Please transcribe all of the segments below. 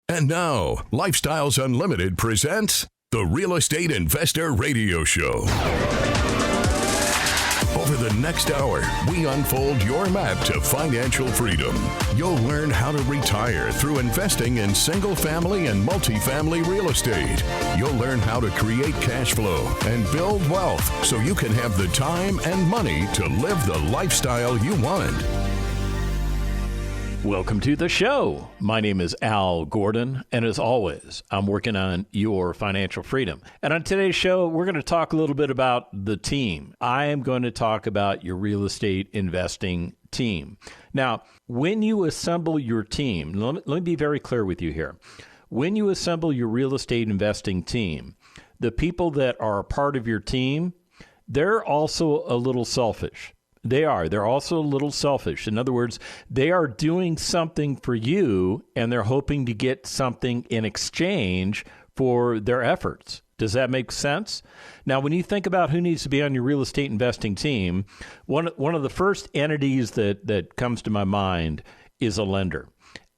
And now, Lifestyles Unlimited presents the Real Estate Investor Radio Show. Over the next hour, we unfold your map to financial freedom. You'll learn how to retire through investing in single-family and multifamily real estate. You'll learn how to create cash flow and build wealth so you can have the time and money to live the lifestyle you want. Welcome to the show. My name is Al Gordon, and as always, I'm working on your financial freedom. And on today's show, we're going to talk a little bit about the team. I am going to talk about your real estate investing team. Now, when you assemble your team, let me be very clear with you here. When you assemble your real estate investing team, the people that are a part of your team, they're also a little selfish. They're also a little selfish. In other words, they are doing something for you and they're hoping to get something in exchange for their efforts. Does that make sense? Now, when you think about who needs to be on your real estate investing team, one of the first entities that comes to my mind is a lender.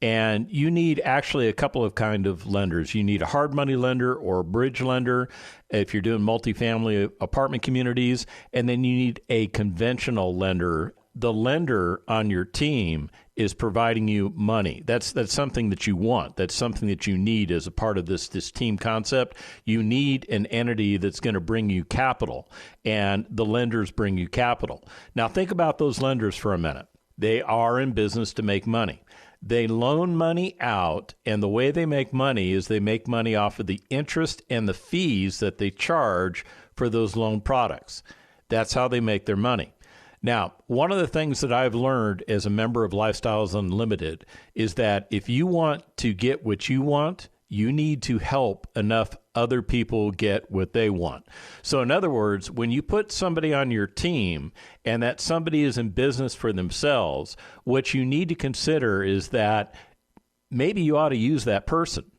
And you need actually a couple of kind of lenders. You need a hard money lender or a bridge lender if you're doing multifamily apartment communities. And then you need a conventional lender. The lender on your team is providing you money. That's something that you want. That's something that you need as a part of this team concept. You need an entity that's going to bring you capital, and the lenders bring you capital. Now, think about those lenders for a minute. They are in business to make money. They loan money out, and the way they make money is they make money off of the interest and the fees that they charge for those loan products. That's how they make their money. Now, one of the things that I've learned as a member of Lifestyles Unlimited is that if you want to get what you want, you need to help enough other people get what they want. So in other words, when you put somebody on your team and that somebody is in business for themselves, what you need to consider is that maybe you ought to use that person.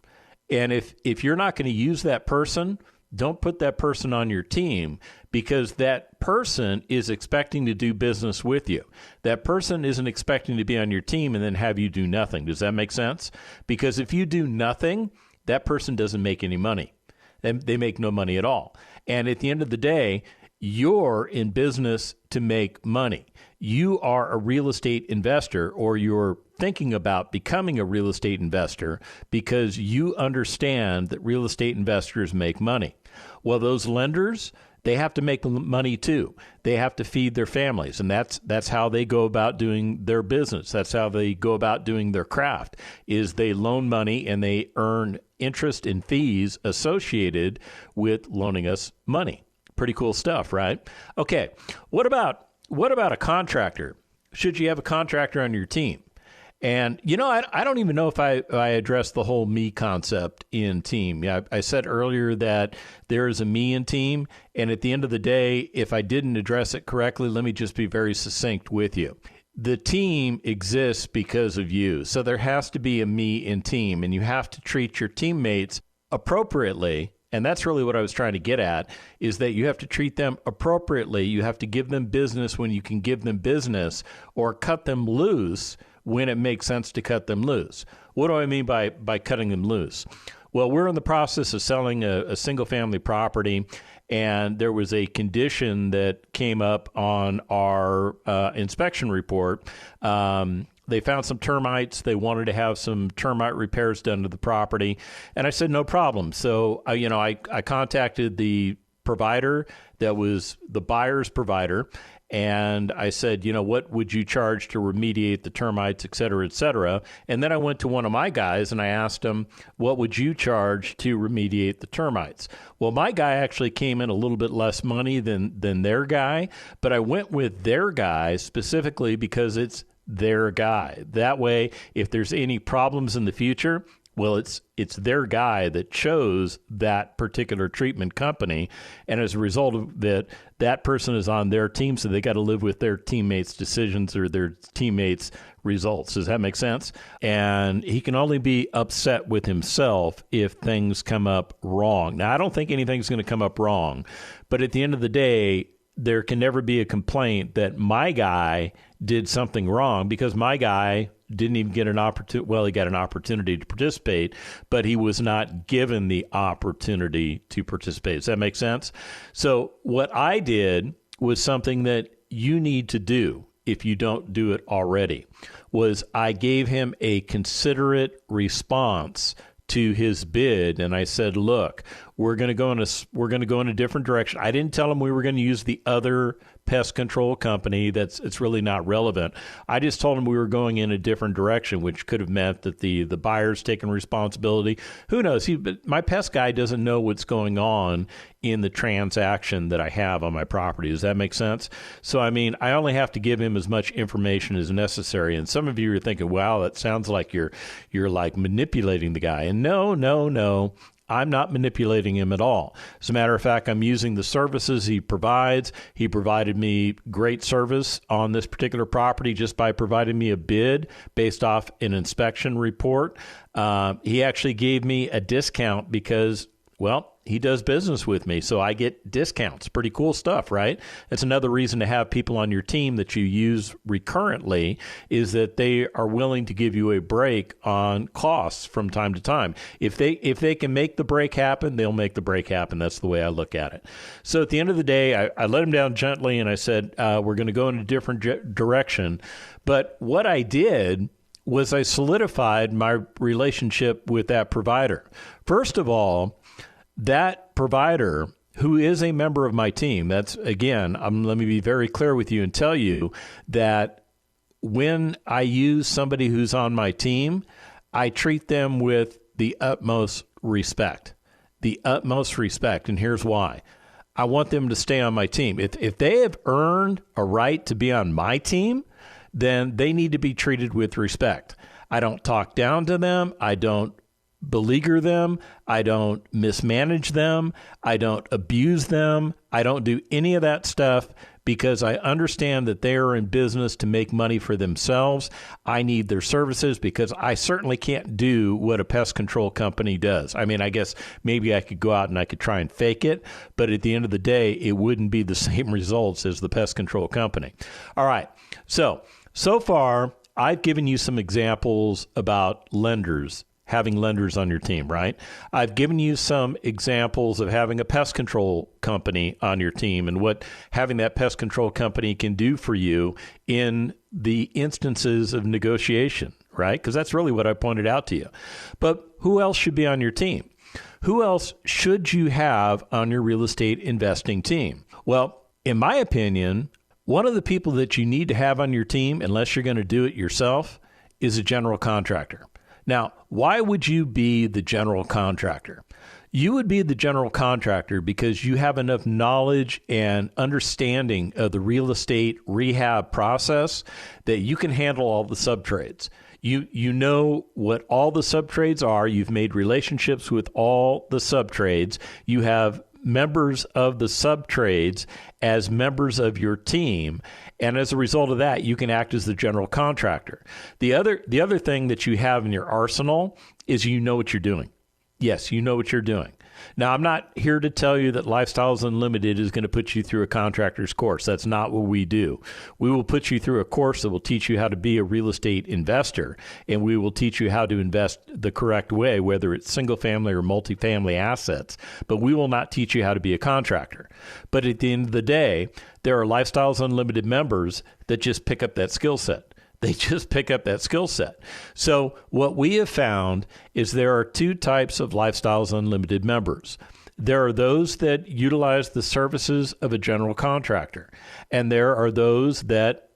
And if you're not going to use that person, don't put that person on your team, because that person is expecting to do business with you. That person isn't expecting to be on your team and then have you do nothing. Does that make sense? Because if you do nothing, that person doesn't make any money. They make no money at all. And at the end of the day, you're in business to make money. You are a real estate investor, or you're thinking about becoming a real estate investor because you understand that real estate investors make money. Well, those lenders, they have to make money too. They have to feed their families, and that's how they go about doing their business. That's how they go about doing their craft, is they loan money and they earn interest and fees associated with loaning us money. Pretty cool stuff, right? Okay, what about a contractor? Should you have a contractor on your team? And, I don't even know if I addressed the whole me concept in team. Yeah, I said earlier that there is a me in team. And at the end of the day, if I didn't address it correctly, let me just be very succinct with you. The team exists because of you. So there has to be a me in team, and you have to treat your teammates appropriately. And that's really what I was trying to get at, is that you have to treat them appropriately. You have to give them business when you can give them business, or cut them loose when it makes sense to cut them loose. What do I mean by cutting them loose? Well, we're in the process of selling a single-family property, and there was a condition that came up on our inspection report. They found some termites. They wanted to have some termite repairs done to the property, and I said, no problem. So, I contacted the provider that was the buyer's provider, and I said, what would you charge to remediate the termites, et cetera, et cetera? And then I went to one of my guys and I asked him, what would you charge to remediate the termites? Well, my guy actually came in a little bit less money than their guy, but I went with their guy specifically because it's their guy. That way, if there's any problems in the future, well, it's their guy that chose that particular treatment company, and as a result of that person is on their team, so they got to live with their teammates' decisions or their teammates' results. Does that make sense? And he can only be upset with himself if things come up wrong. Now, I don't think anything's going to come up wrong, but at the end of the day, there can never be a complaint that my guy did something wrong, because my guy didn't even get an opportunity. Well, he got an opportunity to participate, but he was not given the opportunity to participate. Does that make sense? So what I did was something that you need to do if you don't do it already, was I gave him a considerate response to his bid, and I said, look, we're going to go in a different direction. I didn't tell him we were going to use the other pest control company. It's really not relevant. I just told him we were going in a different direction, which could have meant that the buyer's taking responsibility. Who knows? But my pest guy doesn't know what's going on in the transaction that I have on my property. Does that make sense? So, I mean, I only have to give him as much information as necessary. And some of you are thinking, wow, that sounds like you're like manipulating the guy. And no. I'm not manipulating him at all. As a matter of fact, I'm using the services he provides. He provided me great service on this particular property just by providing me a bid based off an inspection report. He actually gave me a discount because, well, he does business with me, so I get discounts. Pretty cool stuff, right? That's another reason to have people on your team that you use recurrently, is that they are willing to give you a break on costs from time to time. If they can make the break happen, they'll make the break happen. That's the way I look at it. So at the end of the day, I let him down gently, and I said, we're going to go in a different direction. But what I did was I solidified my relationship with that provider. First of all, that provider, who is a member of my team, that's, again, let me be very clear with you and tell you that when I use somebody who's on my team, I treat them with the utmost respect. The utmost respect. And here's why. I want them to stay on my team. If they have earned a right to be on my team, then they need to be treated with respect. I don't talk down to them. I don't beleaguer them. I don't mismanage them. I don't abuse them. I don't do any of that stuff because I understand that they are in business to make money for themselves. I need their services because I certainly can't do what a pest control company does. I mean, I guess maybe I could go out and I could try and fake it, but at the end of the day, it wouldn't be the same results as the pest control company. All right. So far, I've given you some examples about lenders, having lenders on your team, right? I've given you some examples of having a pest control company on your team and what having that pest control company can do for you in the instances of negotiation, right? Because that's really what I pointed out to you. But who else should be on your team? Who else should you have on your real estate investing team? Well, in my opinion, one of the people that you need to have on your team, unless you're going to do it yourself, is a general contractor. Now, why would you be the general contractor? You would be the general contractor because you have enough knowledge and understanding of the real estate rehab process that you can handle all the subtrades. You know what all the subtrades are. You've made relationships with all the subtrades. You have members of the subtrades as members of your team. And as a result of that, you can act as the general contractor. The other thing that you have in your arsenal is you know what you're doing. Yes, you know what you're doing. Now, I'm not here to tell you that Lifestyles Unlimited is going to put you through a contractor's course. That's not what we do. We will put you through a course that will teach you how to be a real estate investor, and we will teach you how to invest the correct way, whether it's single-family or multifamily assets. But we will not teach you how to be a contractor. But at the end of the day, there are Lifestyles Unlimited members that just pick up that skill set. They just pick up that skill set. So what we have found is there are two types of Lifestyles Unlimited members. There are those that utilize the services of a general contractor, and there are those that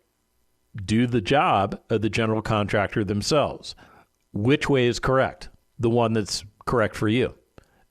do the job of the general contractor themselves. Which way is correct? The one that's correct for you.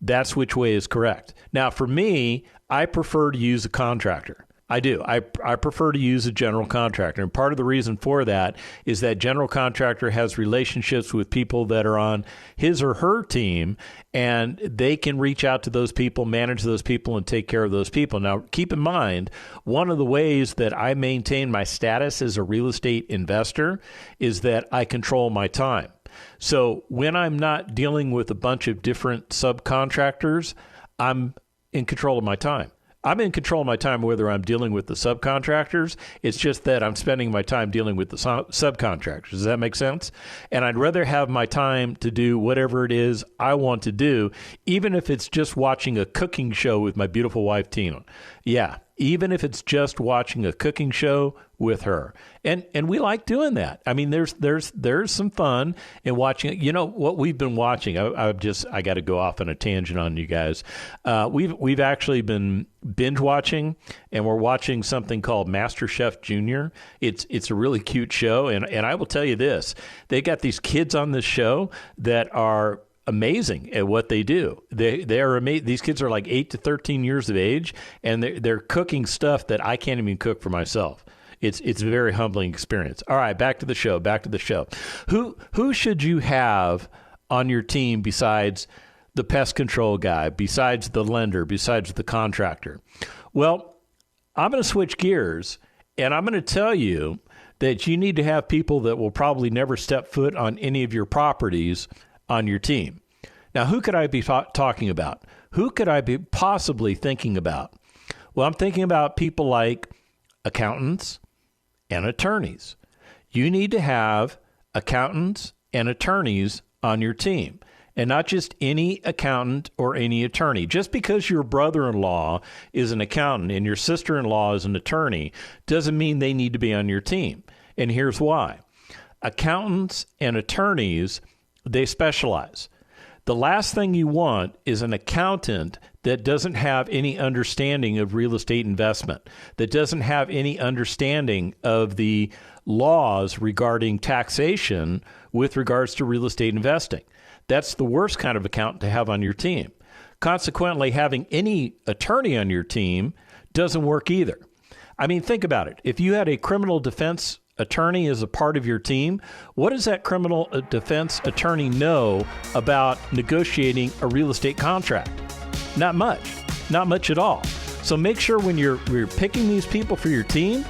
That's which way is correct. Now, for me, I prefer to use a contractor. I do. I prefer to use a general contractor. And part of the reason for that is that general contractor has relationships with people that are on his or her team, and they can reach out to those people, manage those people, and take care of those people. Now, keep in mind, one of the ways that I maintain my status as a real estate investor is that I control my time. So when I'm not dealing with a bunch of different subcontractors, I'm in control of my time. I'm in control of my time whether I'm dealing with the subcontractors. It's just that I'm spending my time dealing with the subcontractors. Does that make sense? And I'd rather have my time to do whatever it is I want to do, even if it's just watching a cooking show with my beautiful wife, Tina. Yeah, even if it's just watching a cooking show with her. And we like doing that. I mean, there's some fun in watching it. You know what we've been watching? I got to go off on a tangent on you guys. We've actually been binge watching, and we're watching something called MasterChef Junior. It's a really cute show, and I will tell you this: they got these kids on this show that are amazing at what they do. They are amazing. These kids are like 8 to 13 years of age, and they're cooking stuff that I can't even cook for myself. It's a very humbling experience. All right, back to the show. Who should you have on your team besides the pest control guy, besides the lender, besides the contractor? Well, I'm going to switch gears, and I'm going to tell you that you need to have people that will probably never step foot on any of your properties on your team. Now, who could I be talking about? Who could I be possibly thinking about? Well, I'm thinking about people like accountants and attorneys. You need to have accountants and attorneys on your team, and not just any accountant or any attorney. Just because your brother-in-law is an accountant and your sister-in-law is an attorney doesn't mean they need to be on your team. And here's why. Accountants and attorneys, they specialize. The last thing you want is an accountant that doesn't have any understanding of real estate investment, that doesn't have any understanding of the laws regarding taxation with regards to real estate investing. That's the worst kind of accountant to have on your team. Consequently, having any attorney on your team doesn't work either. I mean, think about it. If you had a criminal defense attorney as a part of your team, what does that criminal defense attorney know about negotiating a real estate contract? Not much at all. So make sure when you're picking these people for your team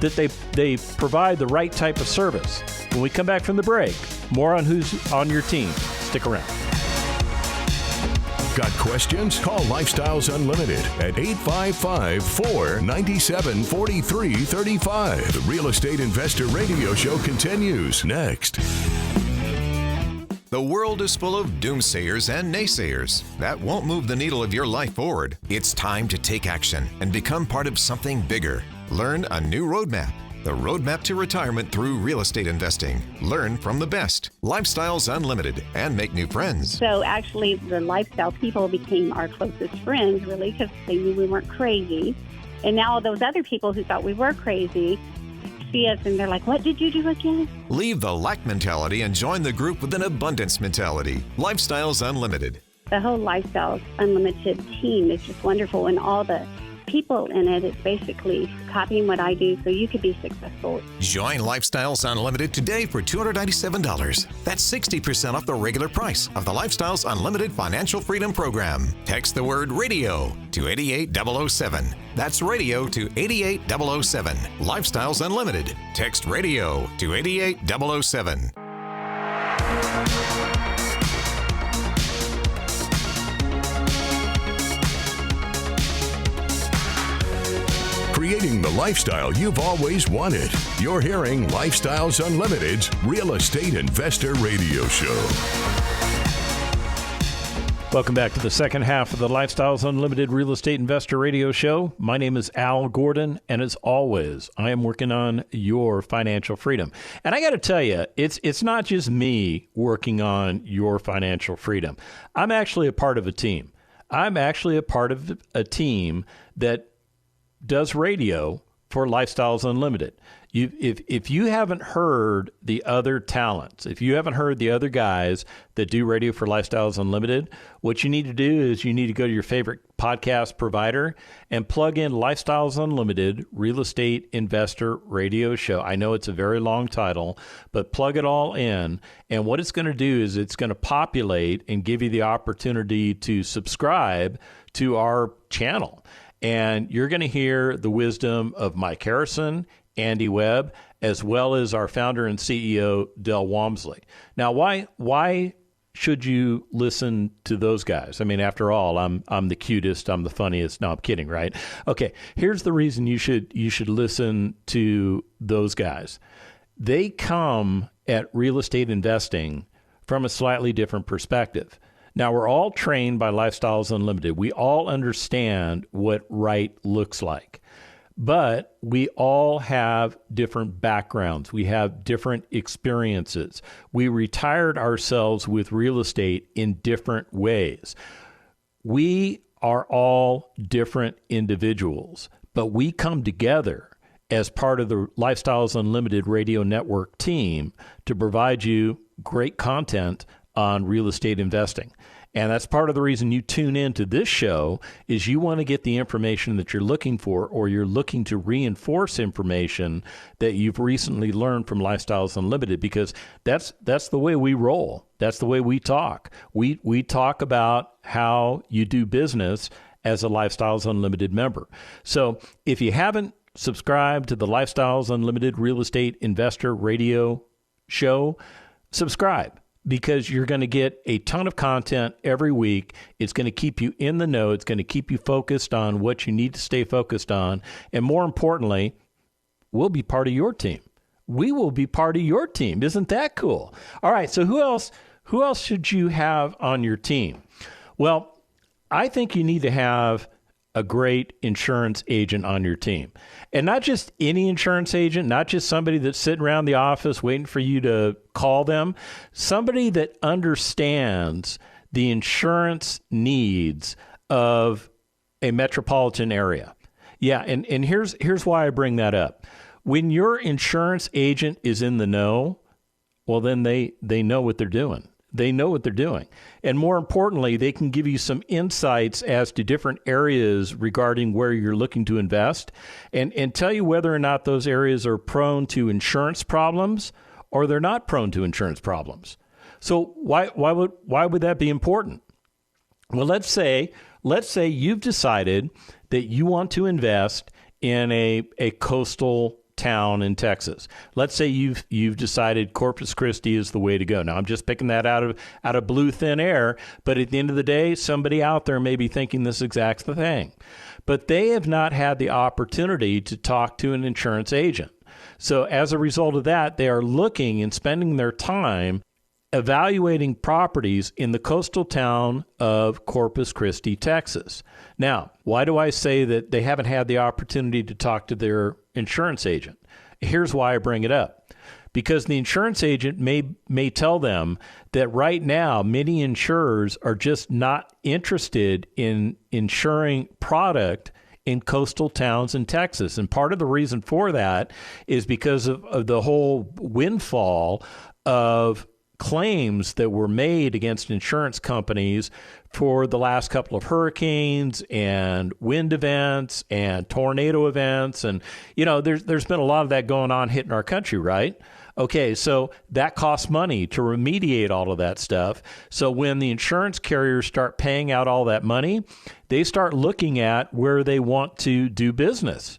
that they provide the right type of service. When we come back from the break, more on who's on your team. Stick around. Got questions? Call Lifestyles Unlimited at 855-497-4335. The Real Estate Investor Radio Show continues next. The world is full of doomsayers and naysayers. That won't move the needle of your life forward. It's time to take action and become part of something bigger. Learn a new roadmap. The roadmap to retirement through real estate investing. Learn from the best. Lifestyles Unlimited, and make new friends. So actually, the lifestyle people became our closest friends, really, because they knew we weren't crazy. And now all those other people who thought we were crazy see us and they're like, what did you do again? Leave the lack mentality and join the group with an abundance mentality. Lifestyles Unlimited. The whole Lifestyles Unlimited team is just wonderful, and all the people in it is basically copying what I do so you could be successful. Join Lifestyles Unlimited today for $297. That's 60% off the regular price of the Lifestyles Unlimited Financial Freedom Program. Text the word radio to 88007. That's radio to 88007. Lifestyles Unlimited. Text radio to 88007. Creating the lifestyle you've always wanted. You're hearing Lifestyles Unlimited's Real Estate Investor Radio Show. Welcome back to the second half of the Lifestyles Unlimited Real Estate Investor Radio Show. My name is Al Gordon, and as always, I am working on your financial freedom. And I got to tell you, it's not just me working on your financial freedom. I'm actually a part of a team. I'm actually a part of a team that does radio for Lifestyles Unlimited. If you haven't heard the other talents, if you haven't heard the other guys that do radio for Lifestyles Unlimited, what you need to do is you need to go to your favorite podcast provider and plug in Lifestyles Unlimited Real Estate Investor Radio Show. I know it's a very long title, but plug it all in. And what it's going to do is it's going to populate and give you the opportunity to subscribe to our channel. And you're going to hear the wisdom of Mike Harrison, Andy Webb, as well as our founder and CEO, Del Walmsley. Now, why should you listen to those guys? I mean, after all, I'm the cutest, I'm the funniest. No, I'm kidding, right? Okay, here's the reason you should listen to those guys. They come at real estate investing from a slightly different perspective. Now, we're all trained by Lifestyles Unlimited. We all understand what right looks like. But we all have different backgrounds. We have different experiences. We retired ourselves with real estate in different ways. We are all different individuals, but we come together as part of the Lifestyles Unlimited radio network team to provide you great content on real estate investing. And that's part of the reason you tune into this show is you want to get the information that you're looking for, or you're looking to reinforce information that you've recently learned from Lifestyles Unlimited, because that's the way we roll. That's the way we talk. We talk about how you do business as a Lifestyles Unlimited member. So if you haven't subscribed to the Lifestyles Unlimited Real Estate Investor Radio show, subscribe, because you're going to get a ton of content every week. It's going to keep you in the know. It's going to keep you focused on what you need to stay focused on. And more importantly, we'll be part of your team. We will be part of your team. Isn't that cool? All right, so who else should you have on your team? Well, I think you need to have a great insurance agent on your team. And not just any insurance agent, not just somebody that's sitting around the office waiting for you to call them, somebody that understands the insurance needs of a metropolitan area. Yeah, and here's why I bring that up. When your insurance agent is in the know, well, then they know what they're doing. They know what they're doing. And more importantly, they can give you some insights as to different areas regarding where you're looking to invest and tell you whether or not those areas are prone to insurance problems or they're not prone to insurance problems. So why would that be important? Well, let's say you've decided that you want to invest in a coastal town in Texas. Let's say you've decided Corpus Christi is the way to go. Now, I'm just picking that out of blue thin air, but at the end of the day, somebody out there may be thinking this exact thing. But they have not had the opportunity to talk to an insurance agent. So as a result of that, they are looking and spending their time evaluating properties in the coastal town of Corpus Christi, Texas. Now, why do I say that they haven't had the opportunity to talk to their insurance agent? Here's why I bring it up. Because the insurance agent may tell them that right now many insurers are just not interested in insuring product in coastal towns in Texas. And part of the reason for that is because of the whole windfall of claims that were made against insurance companies for the last couple of hurricanes and wind events and tornado events. And, there's been a lot of that going on hitting our country, right? Okay, so that costs money to remediate all of that stuff. So when the insurance carriers start paying out all that money, they start looking at where they want to do business.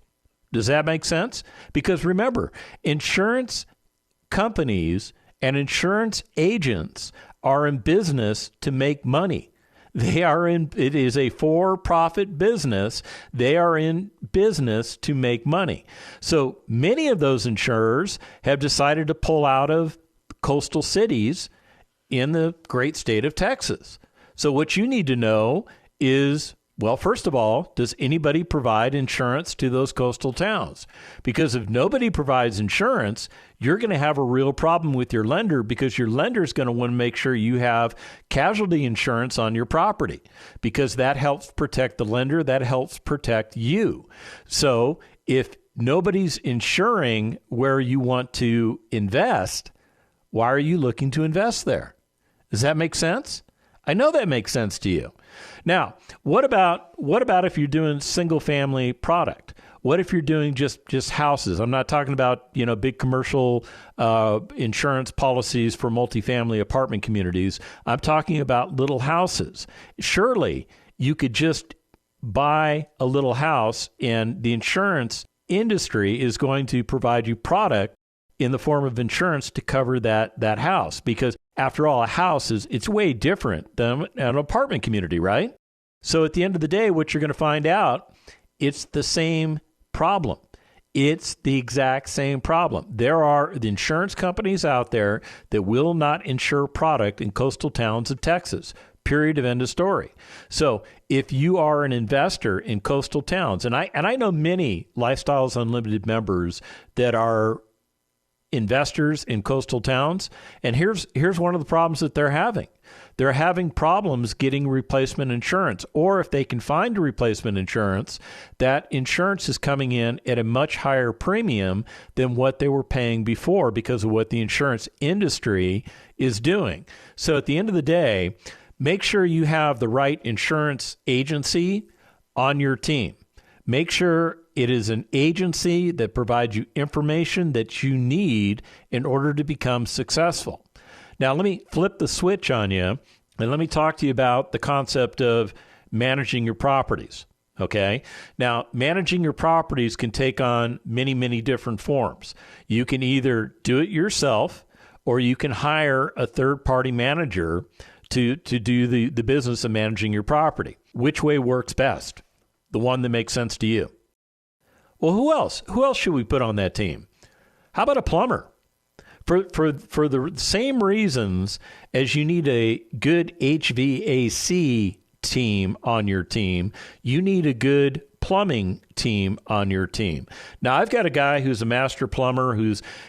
Does that make sense? Because remember, insurance companies and insurance agents are in business to make money. It is a for-profit business. They are in business to make money. So many of those insurers have decided to pull out of coastal cities in the great state of Texas. So what you need to know is, well, first of all, does anybody provide insurance to those coastal towns? Because if nobody provides insurance, you're going to have a real problem with your lender, because your lender is going to want to make sure you have casualty insurance on your property, because that helps protect the lender, that helps protect you. So if nobody's insuring where you want to invest, why are you looking to invest there? Does that make sense? I know that makes sense to you. Now, what about if you're doing single family product? What if you're doing just houses? I'm not talking about, big commercial insurance policies for multifamily apartment communities. I'm talking about little houses. Surely you could just buy a little house and the insurance industry is going to provide you product in the form of insurance to cover that house. Because after all, a house it's way different than an apartment community, right? So at the end of the day, what you're going to find out, it's the same problem. It's the exact same problem. There are the insurance companies out there that will not insure product in coastal towns of Texas. Period, of end of story. So if you are an investor in coastal towns, and I know many Lifestyles Unlimited members that are investors in coastal towns, and here's one of the problems that they're having. They're having problems getting replacement insurance, or if they can find a replacement insurance, that insurance is coming in at a much higher premium than what they were paying before because of what the insurance industry is doing. So at the end of the day, make sure you have the right insurance agency on your team. Make sure it is an agency that provides you information that you need in order to become successful. Now, let me flip the switch on you, and let me talk to you about the concept of managing your properties, okay? Now, managing your properties can take on many, many different forms. You can either do it yourself, or you can hire a third-party manager to do the business of managing your property. Which way works best? The one that makes sense to you. Well, who else? Who else should we put on that team? How about a plumber? For the same reasons as you need a good HVAC team on your team, you need a good plumbing team on your team. Now, I've got a guy who's a master plumber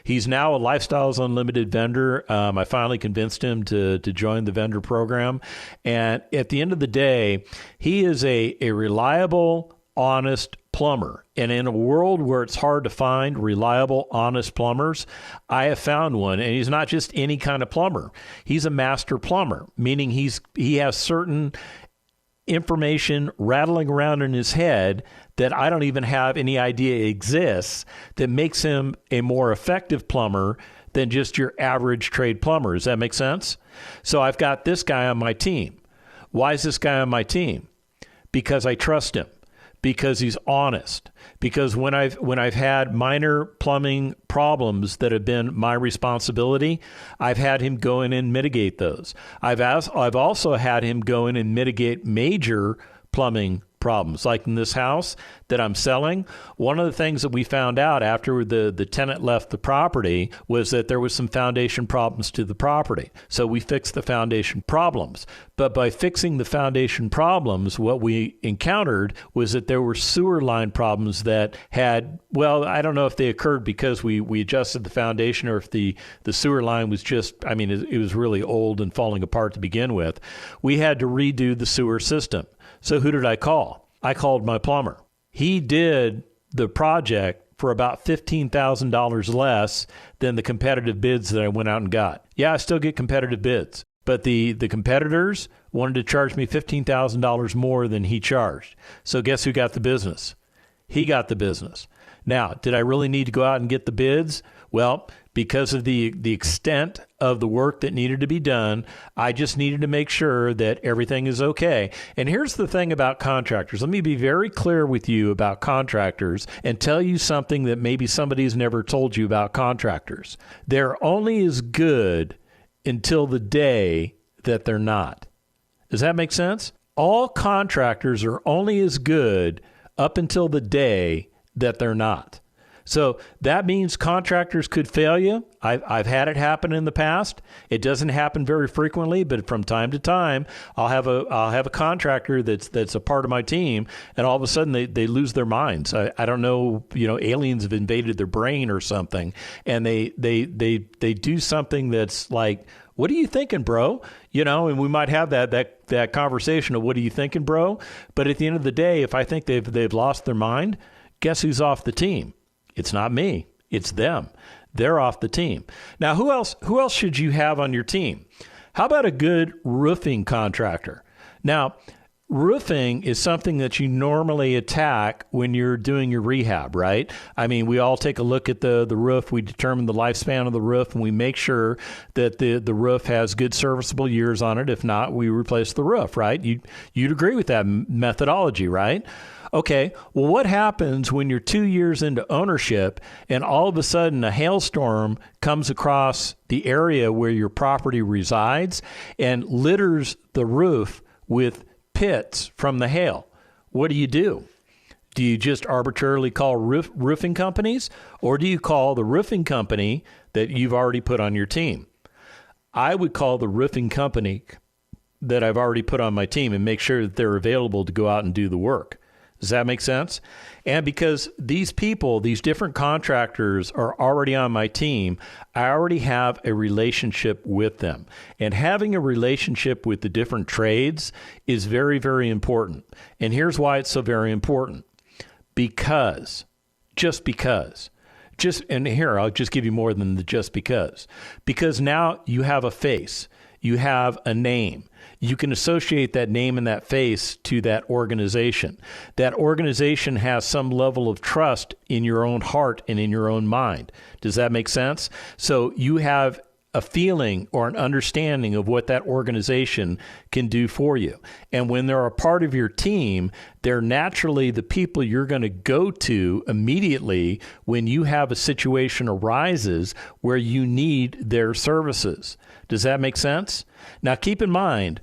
he's now a Lifestyles Unlimited vendor. I finally convinced him to join the vendor program. And at the end of the day, he is a reliable, honest plumber. And in a world where it's hard to find reliable, honest plumbers, I have found one. And he's not just any kind of plumber. He's a master plumber, meaning he has certain information rattling around in his head that I don't even have any idea exists that makes him a more effective plumber than just your average trade plumber. Does that make sense? So I've got this guy on my team. Why is this guy on my team? Because I trust him. Because he's honest. Because when I've had minor plumbing problems that have been my responsibility, I've had him go in and mitigate those. I've also had him go in and mitigate major plumbing problems. Like in this house that I'm selling, one of the things that we found out after the tenant left the property was that there was some foundation problems to the property. So we fixed the foundation problems. But by fixing the foundation problems, what we encountered was that there were sewer line problems that had, well, I don't know if they occurred because we adjusted the foundation or if the sewer line was just, I mean, it was really old and falling apart to begin with. We had to redo the sewer system. So who did I call? I called my plumber. He did the project for about $15,000 less than the competitive bids that I went out and got. Yeah, I still get competitive bids, but the competitors wanted to charge me $15,000 more than he charged. So guess who got the business? He got the business. Now, did I really need to go out and get the bids? Well, because of the extent of the work that needed to be done, I just needed to make sure that everything is okay. And here's the thing about contractors. Let me be very clear with you about contractors and tell you something that maybe somebody's never told you about contractors. They're only as good until the day that they're not. Does that make sense? All contractors are only as good up until the day that they're not. So that means contractors could fail you. I've had it happen in the past. It doesn't happen very frequently, but from time to time, I'll have a contractor that's a part of my team, and all of a sudden they lose their minds. I don't know, aliens have invaded their brain or something, and they do something that's like, what are you thinking, bro? And we might have that conversation of what are you thinking, bro? But at the end of the day, if I think they've lost their mind, guess who's off the team? It's not me. It's them. They're off the team. Now, who else should you have on your team? How about a good roofing contractor? Now, roofing is something that you normally attack when you're doing your rehab, right? I mean, we all take a look at the roof. We determine the lifespan of the roof, and we make sure that the roof has good serviceable years on it. If not, we replace the roof, right? You'd agree with that methodology, right? Okay, well, what happens when you're 2 years into ownership and all of a sudden a hailstorm comes across the area where your property resides and litters the roof with pits from the hail? What do? Do you just arbitrarily call roofing companies, or do you call the roofing company that you've already put on your team? I would call the roofing company that I've already put on my team and make sure that they're available to go out and do the work. Does that make sense? And because these people, these different contractors are already on my team, I already have a relationship with them. And having a relationship with the different trades is very, very important. And here's why it's so very important. Because, and here, I'll just give you more than the just because. Because now you have a face, you have a name. You can associate that name and that face to that organization. That organization has some level of trust in your own heart and in your own mind. Does that make sense? So you have a feeling or an understanding of what that organization can do for you. And when they're a part of your team, they're naturally the people you're going to go to immediately when you have a situation arises where you need their services. Does that make sense? Now, keep in mind,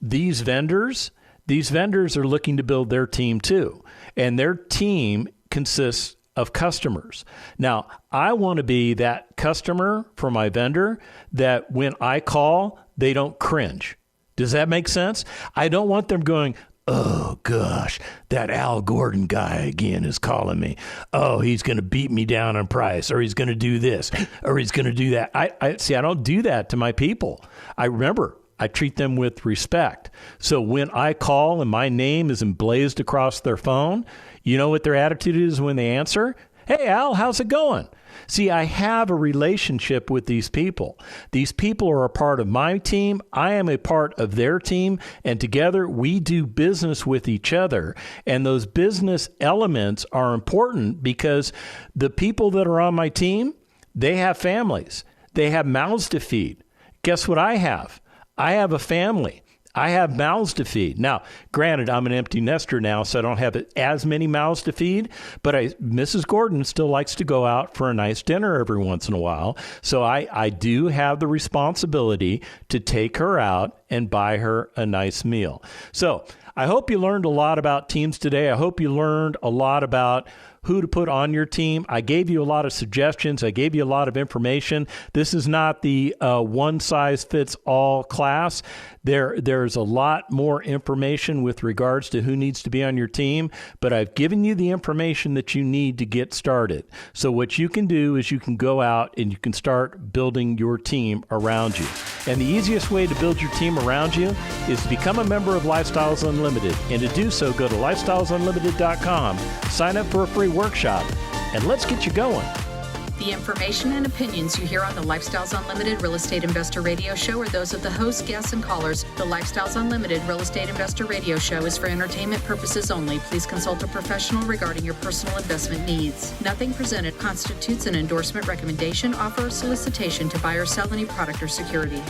these vendors are looking to build their team too. And their team consists of customers. Now, I want to be that customer for my vendor that when I call, they don't cringe. Does that make sense? I don't want them going, oh, gosh, that Al Gordon guy again is calling me. Oh, he's going to beat me down on price, or he's going to do this, or he's going to do that. I don't do that to my people. I treat them with respect. So when I call and my name is emblazed across their phone, you know what their attitude is when they answer? Hey, Al, how's it going? See, I have a relationship with these people. These people are a part of my team. I am a part of their team. And together we do business with each other. And those business elements are important because the people that are on my team, they have families. They have mouths to feed. Guess what I have? I have a family. I have mouths to feed. Now, granted, I'm an empty nester now, so I don't have as many mouths to feed, but Mrs. Gordon still likes to go out for a nice dinner every once in a while. So I do have the responsibility to take her out and buy her a nice meal. So I hope you learned a lot about teams today. I hope you learned a lot about who to put on your team. I gave you a lot of suggestions. I gave you a lot of information. This is not the one-size-fits-all class. There's a lot more information with regards to who needs to be on your team, but I've given you the information that you need to get started. So what you can do is you can go out and you can start building your team around you. And the easiest way to build your team around you is to become a member of Lifestyles Unlimited. And to do so, go to lifestylesunlimited.com, sign up for a free workshop, and let's get you going. The information and opinions you hear on the Lifestyles Unlimited Real Estate Investor Radio Show are those of the hosts, guests, and callers. The Lifestyles Unlimited Real Estate Investor Radio Show is for entertainment purposes only. Please consult a professional regarding your personal investment needs. Nothing presented constitutes an endorsement, recommendation, offer, or solicitation to buy or sell any product or security.